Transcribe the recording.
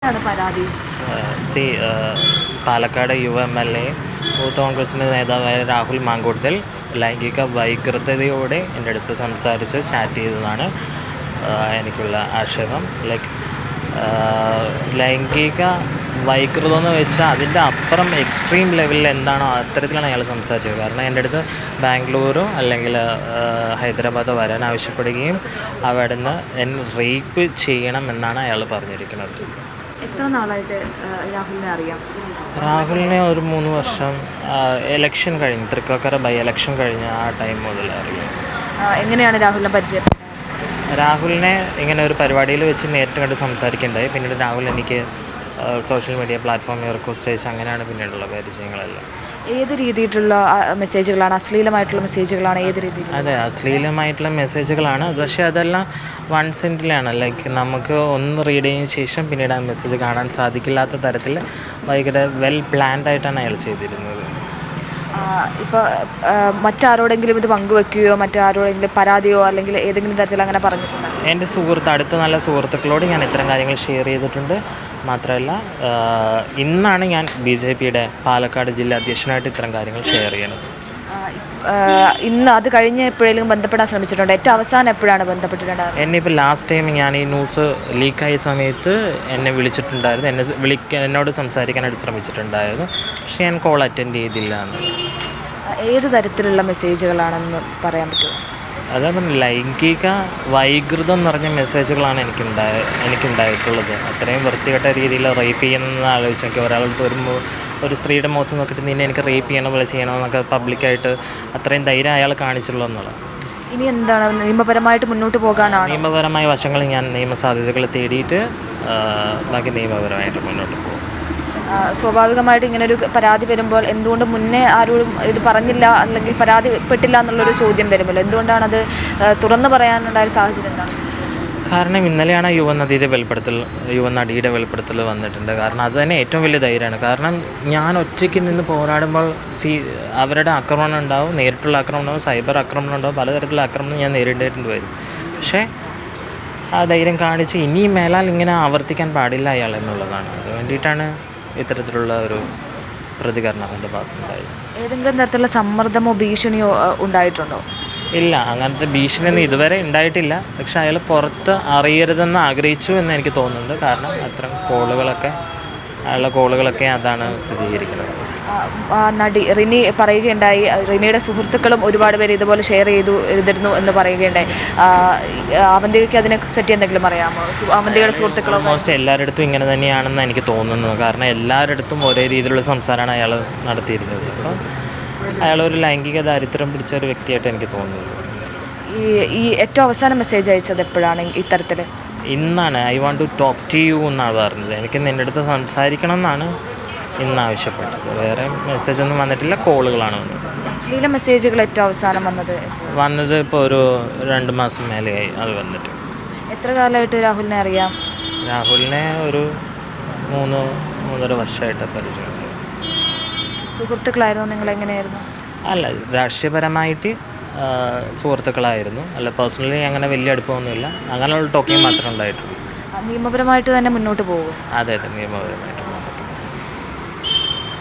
എന്താണ് പരാതി? സി പാലക്കാട് യുവ MLA യൂത്ത് കോൺഗ്രസിൻ്റെ നേതാവായ രാഹുൽ മാങ്കൂട്ടത്തിൽ ലൈംഗിക വൈകൃതയോടെ എൻ്റെ അടുത്ത് സംസാരിച്ച് ചാറ്റ് ചെയ്തതാണ് എനിക്കുള്ള ആക്ഷേപം. ലൈക്ക് ലൈംഗിക വൈകൃതം എന്ന് വെച്ചാൽ അതിൻ്റെ അപ്പുറം എക്സ്ട്രീം ലെവലിൽ എന്താണോ അത്തരത്തിലാണ് അയാൾ സംസാരിച്ചത്. കാരണം എൻ്റെ അടുത്ത് ബാംഗ്ലൂരോ അല്ലെങ്കിൽ ഹൈദരാബാദോ വരാൻ ആവശ്യപ്പെടുകയും അവിടെ നിന്ന് എന്നെ റേപ്പ് ചെയ്യണം എന്നാണ് അയാൾ പറഞ്ഞിരിക്കുന്നത്. എത്ര നാളായിട്ട് രാഹുലിനെ അറിയാം? രാഹുലിനെ ഒരു 3 വർഷം എലക്ഷൻ കഴിഞ്ഞ് തൃക്കാക്കര ബൈ എലക്ഷൻ കഴിഞ്ഞ ആ ടൈം മുതൽ അറിയാം. എങ്ങനെയാണ് രാഹുലിനെ പരിചയപ്പെട്ടത്? രാഹുലിനെ ഇങ്ങനെ ഒരു പരിപാടിയിൽ വെച്ച് നേരിട്ട് കണ്ട് സംസാരിക്കേണ്ടായി. പിന്നീട് രാഹുൽ എനിക്ക് സോഷ്യൽ മീഡിയ പ്ലാറ്റ്ഫോമിൽ റിക്വസ്റ്റ് അയച്ച് അങ്ങനെയാണ് പിന്നീടുള്ള പരിചയങ്ങളെല്ലാം. ഏത് രീതിയിലുള്ള മെസ്സേജുകളാണ്? അശ്ലീലമായിട്ടുള്ള മെസ്സേജുകളാണ്? ഏത് രീതിയിൽ? അതെ, അശ്ലീലമായിട്ടുള്ള മെസ്സേജുകളാണ്. പക്ഷേ അതെല്ലാം വൺ സെൻറ്റിലാണ്. ലൈക്ക് നമുക്ക് ഒന്ന് റീഡ് ചെയ്തതിന് ശേഷം പിന്നീട് ആ മെസ്സേജ് കാണാൻ സാധിക്കില്ലാത്ത തരത്തിൽ ഭയങ്കര വെൽ പ്ലാൻഡ് ആയിട്ടാണ് അയാൾ ചെയ്തിരുന്നത്. ഇപ്പോൾ മറ്റാരോടെങ്കിലും ഇത് പങ്കുവെക്കുകയോ മറ്റാരോടെങ്കിലും പരാതിയോ അല്ലെങ്കിൽ ഏതെങ്കിലും തരത്തിൽ അങ്ങനെ പറഞ്ഞിട്ടുണ്ടോ? എൻ്റെ അടുത്ത നല്ല സുഹൃത്തുക്കളോട് ഞാൻ ഇത്തരം കാര്യങ്ങൾ ഷെയർ ചെയ്തിട്ടുണ്ട്. മാത്രമല്ല ഇന്നാണ് ഞാൻ BJPയുടെ പാലക്കാട് ജില്ലാ അധ്യക്ഷനായിട്ട് ഇത്തരം കാര്യങ്ങൾ ഷെയർ ചെയ്യണത്. ഇന്ന് അത് കഴിഞ്ഞ് എപ്പോഴെങ്കിലും ബന്ധപ്പെടാൻ ശ്രമിച്ചിട്ടുണ്ടോ? ഏറ്റവും അവസാനം എപ്പോഴാണ് ബന്ധപ്പെട്ടിട്ടുണ്ടായത്? എന്നെ ഇപ്പോൾ ലാസ്റ്റ് ടൈം ഞാൻ ഈ ന്യൂസ് ലീക്കായ സമയത്ത് എന്നെ വിളിച്ചിട്ടുണ്ടായിരുന്നു. എന്നോട് സംസാരിക്കാനായിട്ട് ശ്രമിച്ചിട്ടുണ്ടായിരുന്നു. പക്ഷേ ഞാൻ കോൾ അറ്റൻഡ് ചെയ്തില്ല. ഏത് തരത്തിലുള്ള മെസ്സേജുകളാണെന്ന് പറയാൻ പറ്റുമോ? അതേപോലെ ലൈംഗിക വൈകൃതം നിറഞ്ഞ മെസ്സേജുകളാണ് എനിക്കുണ്ടായിട്ടുള്ളത്. അത്രയും വൃത്തികെട്ട രീതിയിൽ റേപ്പ് ചെയ്യുന്നതെന്ന് ആലോചിച്ച് നോക്കി. ഒരാളുടെ ഒരു സ്ത്രീയുടെ മുഖത്ത് നോക്കിയിട്ട് നിന്നെ എനിക്ക് റേപ്പ് ചെയ്യണ പോലെ ചെയ്യണമെന്നൊക്കെ പബ്ലിക്കായിട്ട് അത്രയും ധൈര്യം അയാൾ കാണിച്ചുള്ളൂ എന്നുള്ളത്. ഇനി എന്താണ് നിയമപരമായിട്ട് മുന്നോട്ട് പോകാനാണ്? നിയമപരമായ വശങ്ങൾ ഞാൻ നിയമസാധ്യതകൾ തേടിയിട്ട് ബാക്കി നിയമപരമായിട്ട് മുന്നോട്ട് പോകും. സ്വാഭാവികമായിട്ട് ഇങ്ങനൊരു പരാതി വരുമ്പോൾ എന്തുകൊണ്ട് മുന്നേ ആരോടും ഇത് പറഞ്ഞില്ല അല്ലെങ്കിൽ പരാതിപ്പെട്ടില്ല എന്നുള്ളൊരു ചോദ്യം വരുമല്ലോ. എന്തുകൊണ്ടാണത് തുറന്നു പറയാനുണ്ടായ സാഹചര്യം എന്താണ്? കാരണം ഇന്നലെയാണ് യുവനടിയുടെ വെളിപ്പെടുത്തൽ വന്നിട്ടുണ്ട്. കാരണം അത് തന്നെ ഏറ്റവും വലിയ ധൈര്യമാണ്. കാരണം ഞാൻ ഒറ്റയ്ക്ക് നിന്ന് പോരാടുമ്പോൾ അവരുടെ ആക്രമണം ഉണ്ടാവും, നേരിട്ടുള്ള ആക്രമണം ഉണ്ടാവും, സൈബർ ആക്രമണം ഉണ്ടാവും, പലതരത്തിലുള്ള ആക്രമണം ഞാൻ നേരിടേണ്ടി വരും. പക്ഷേ ആ ധൈര്യം കാണിച്ച് ഇനിയും മേലാൽ ഇങ്ങനെ ആവർത്തിക്കാൻ പാടില്ല അയാൾ എന്നുള്ളതാണ്. അത് വേണ്ടിയിട്ടാണ് ഇത്തരത്തിലുള്ള ഒരു പ്രതികരണം എൻ്റെ ഭാഗത്തുണ്ടായത്. ഏതെങ്കിലും തരത്തിലുള്ള സമ്മർദ്ദമോ ഭീഷണിയോ ഉണ്ടായിട്ടുണ്ടോ? ഇല്ല, അങ്ങനത്തെ ഭീഷണിയൊന്നും ഇതുവരെ ഉണ്ടായിട്ടില്ല. പക്ഷെ അയാൾ പുറത്ത് അറിയരുതെന്ന് ആഗ്രഹിച്ചു എന്ന് എനിക്ക് തോന്നുന്നുണ്ട്. കാരണം അത്തരം അയാളുടെ കോളുകളൊക്കെ അതാണ് സ്ഥിരീകരിക്കുന്നത്. നടി റിനി പറയുകയുണ്ടായി, റിനിയുടെ സുഹൃത്തുക്കളും ഒരുപാട് പേര് ഇതുപോലെ ഷെയർ ചെയ്തിരുന്നു എന്ന് പറയുകയുണ്ടായി. അവന്തികയ്ക്ക് അതിനെ പറ്റി എന്തെങ്കിലും അറിയാമോ? അവന്തികയുടെ സുഹൃത്തുക്കളും ഓൾമോസ്റ്റ് എല്ലാവരുടെ ഇങ്ങനെ തന്നെയാണെന്ന് എനിക്ക് തോന്നുന്നത്. കാരണം എല്ലാവരുടെ ഒരേ രീതിയിലുള്ള സംസാരമാണ് അയാൾ നടത്തിയിരുന്നത്. അപ്പോൾ അയാളൊരു ലൈംഗിക ദാരിദ്ര്യം പിടിച്ച ഒരു വ്യക്തിയായിട്ട് എനിക്ക് തോന്നുന്നത്. ഈ ഏറ്റവും അവസാനം മെസ്സേജ് അയച്ചത് എപ്പോഴാണ് ഇത്തരത്തിൽ? ഇന്നാണ്. I want to talk to you എന്നാണ് പറഞ്ഞത്. എനിക്ക് നിൻ്റെ അടുത്ത് സംസാരിക്കണം എന്നാണ് ഇന്ന് ആവശ്യപ്പെട്ടത്. വേറെ മെസ്സേജൊന്നും വന്നിട്ടില്ല, കോളുകളാണ് വന്നത്. അശ്ലീല മെസ്സേജുകൾ ഏറ്റവും അവസാനം വന്നത് ഇപ്പോൾ ഒരു 2 മാസം മേലെയായി അത് വന്നിട്ട്. എത്ര കാലമായിട്ട് രാഹുലിനെ അറിയാം? രാഹുലിനെ ഒരു 3-3.5 വർഷമായിട്ട് പരിചയം. സുഹൃത്തുക്കളായിരുന്നു നിങ്ങൾ? എങ്ങനെയായിരുന്നു? അല്ല, രാഷ്ട്രീയപരമായിട്ട് സുഹൃത്തുക്കളായിരുന്നു. അല്ല, പേഴ്സണലി അങ്ങനെ വലിയ അടുപ്പമൊന്നുമില്ല. അങ്ങനെയുള്ള ടോക്കിങ് മാത്രമേ ഉണ്ടായിട്ടുള്ളൂ. നിയമപരമായിട്ട് തന്നെ മുന്നോട്ട് പോകും? അതെ, നിയമപരമായിട്ട്.